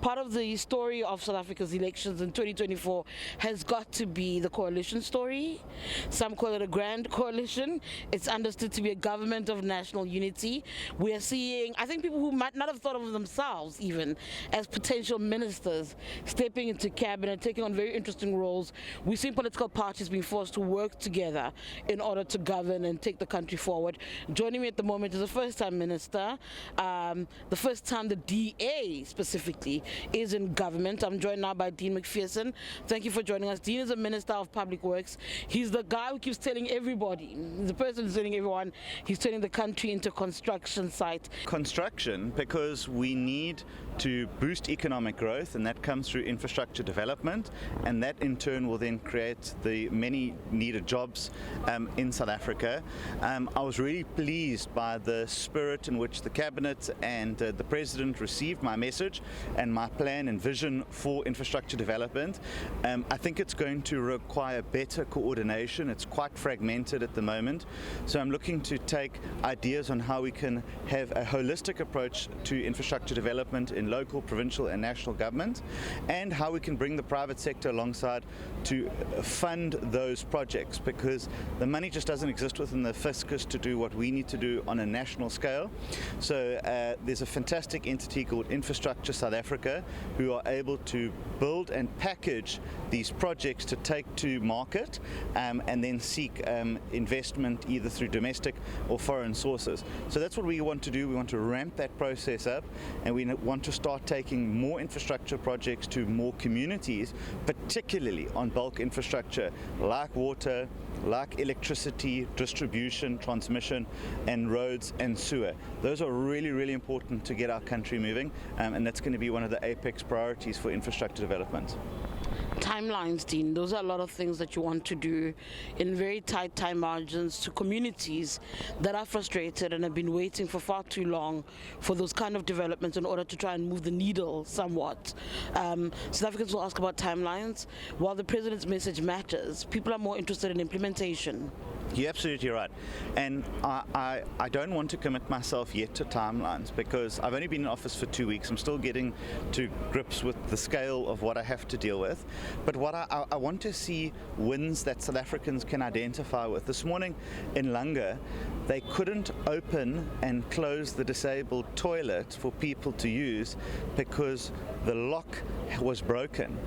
part of the story of South Africa's elections in 2024 has got to be the coalition story. Some call it a grand coalition. It's understood to be a government of national unity. We are seeing, I think, people who might not have thought of themselves even as potential ministers stepping into cabinet, taking on very interesting roles. We've seen political parties being forced to work together in order to govern and take the country forward. Joining me at the moment is a first-time minister, the first time the DA specifically is in government. I'm joined now by Dean Macpherson. Thank you for joining us. Dean is a Minister of Public Works. He's the guy who keeps telling everybody, he's the person who's telling everyone he's turning the country into a construction site. Construction, because we need to boost economic growth, and that comes through infrastructure development, and that in turn will then create the many needed jobs in South Africa. I was really pleased by the spirit in which the Cabinet and the President received my message and my plan and vision for infrastructure development. I think it's going to require better coordination. It's quite fragmented at the moment, so I'm looking to take ideas on how we can have a holistic approach to infrastructure development in local, provincial and national government, and how we can bring the private sector alongside to fund those projects, because the money just doesn't exist within the fiscus to do what we need to do on a national scale. So there's a fantastic entity called Infrastructure South Africa who are able to build and package these projects to take to market and then seek investment either through domestic or foreign sources. So that's what we want to do. We want to ramp that process up, and we want to start taking more infrastructure projects to more communities, particularly on bulk infrastructure like water, like electricity, distribution, transmission, and roads and sewer. Those are really, really important to get our country moving, and that's going to be one of the apex priorities for infrastructure development. Timelines, Dean, those are a lot of things that you want to do in very tight time margins to communities that are frustrated and have been waiting for far too long for those kind of developments in order to try and move the needle somewhat. South Africans will ask about timelines. While the President's message matters, people are more interested in implementation. You're absolutely right, and I don't want to commit myself yet to timelines, because I've only been in office for 2 weeks. I'm still getting to grips with the scale of what I have to deal with, but what I want to see wins that South Africans can identify with. This morning in Langa, they couldn't open and close the disabled toilet for people to use because the lock was broken.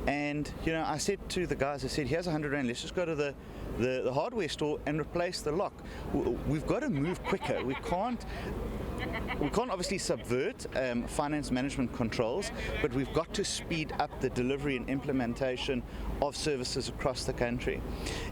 And I said to the guys, I said, here's 100 rand, let's just go to the hardware store and replace the lock. We've got to move quicker. We can't obviously subvert finance management controls, but we've got to speed up the delivery and implementation of services across the country.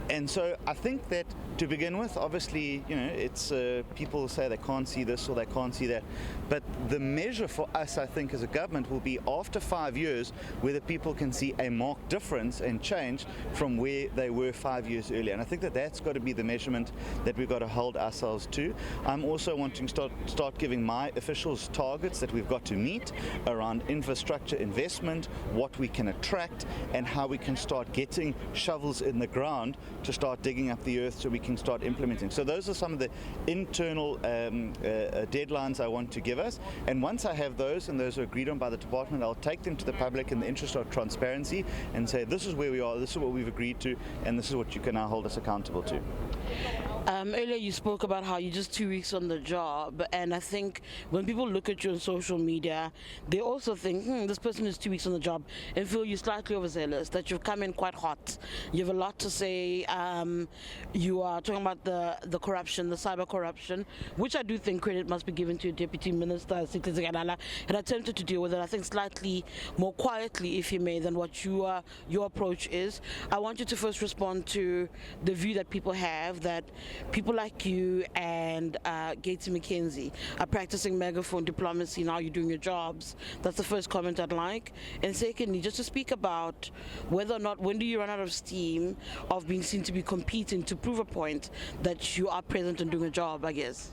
And so I think that to begin with, obviously, it's people say they can't see this or they can't see that, but the measure for us, I think, as a government will be after 5 years whether people can see a marked difference and change from where they were 5 years earlier. And I think that that's got to be the measurement that we've got to hold ourselves to. I'm also wanting to start giving my officials targets that we've got to meet around infrastructure investment, what we can attract, and how we can start getting shovels in the ground to start digging up the earth so we can start implementing. So those are some of the internal deadlines I want to give us, and once I have those and those are agreed on by the department, I'll take them to the public in the interest of transparency and say, this is where we are, this is what we've agreed to, and this is what you can now hold us accountable to. Earlier you spoke about how you're just 2 weeks on the job, and I think when people look at you on social media, they also think, this person is 2 weeks on the job, and feel you slightly overzealous, that you've come in quite hot. You have a lot to say. You are talking about the corruption, the cyber corruption, which I do think credit must be given to your Deputy Minister, Sikhize Gadala, and attempted to deal with it, I think, slightly more quietly, if you may, than what your approach is. I want you to first respond to the view that people have that people like you and Gates McKenzie are practicing megaphone diplomacy now you're doing your jobs. That's the first comment I'd like. And secondly, just to speak about whether or not, when do you run out of steam of being seen to be competing to prove a point that you are present and doing a job, I guess?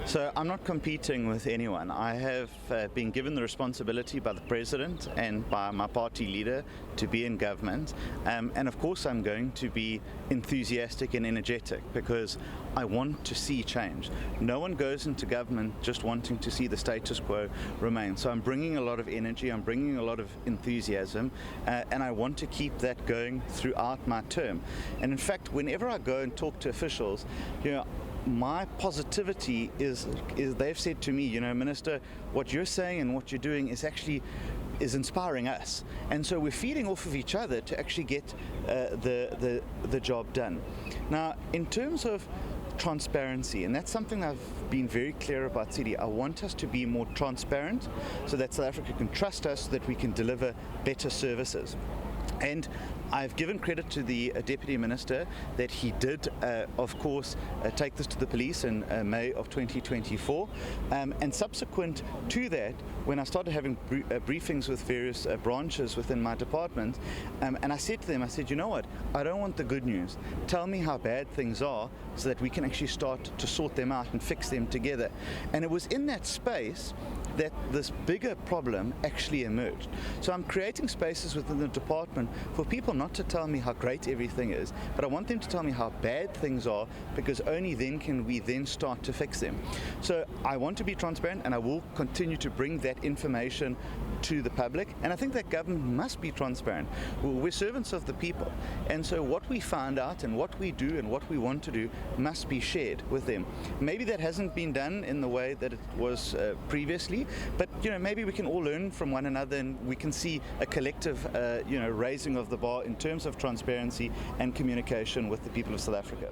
So I'm not competing with anyone. I have been given the responsibility by the President and by my party leader to be in government, and of course I'm going to be enthusiastic and energetic because I want to see change. No one goes into government just wanting to see the status quo remain. So I'm bringing a lot of energy, I'm bringing a lot of enthusiasm, and I want to keep that going throughout my term. And in fact, whenever I go and talk to officials, my positivity is they've said to me, Minister, what you're saying and what you're doing is inspiring us, and so we're feeding off of each other to actually get the job done. Now, in terms of transparency, and that's something I've been very clear about, Tshidi. I want us to be more transparent so that South Africa can trust us, so that we can deliver better services. And I've given credit to the Deputy Minister that he did, of course, take this to the police in May of 2024. And subsequent to that, when I started having briefings with various branches within my department, and I said to them, I said, you know what, I don't want the good news. Tell me how bad things are so that we can actually start to sort them out and fix them together. And it was in that space that this bigger problem actually emerged. So I'm creating spaces within the department for people not to tell me how great everything is, but I want them to tell me how bad things are, because only then can we then start to fix them. So I want to be transparent, and I will continue to bring that information to the public, and I think that government must be transparent. We're servants of the people, and so what we find out and what we do and what we want to do must be shared with them. Maybe that hasn't been done in the way that it was previously, but maybe we can all learn from one another, and we can see a collective raising of the bar in terms of transparency and communication with the people of South Africa.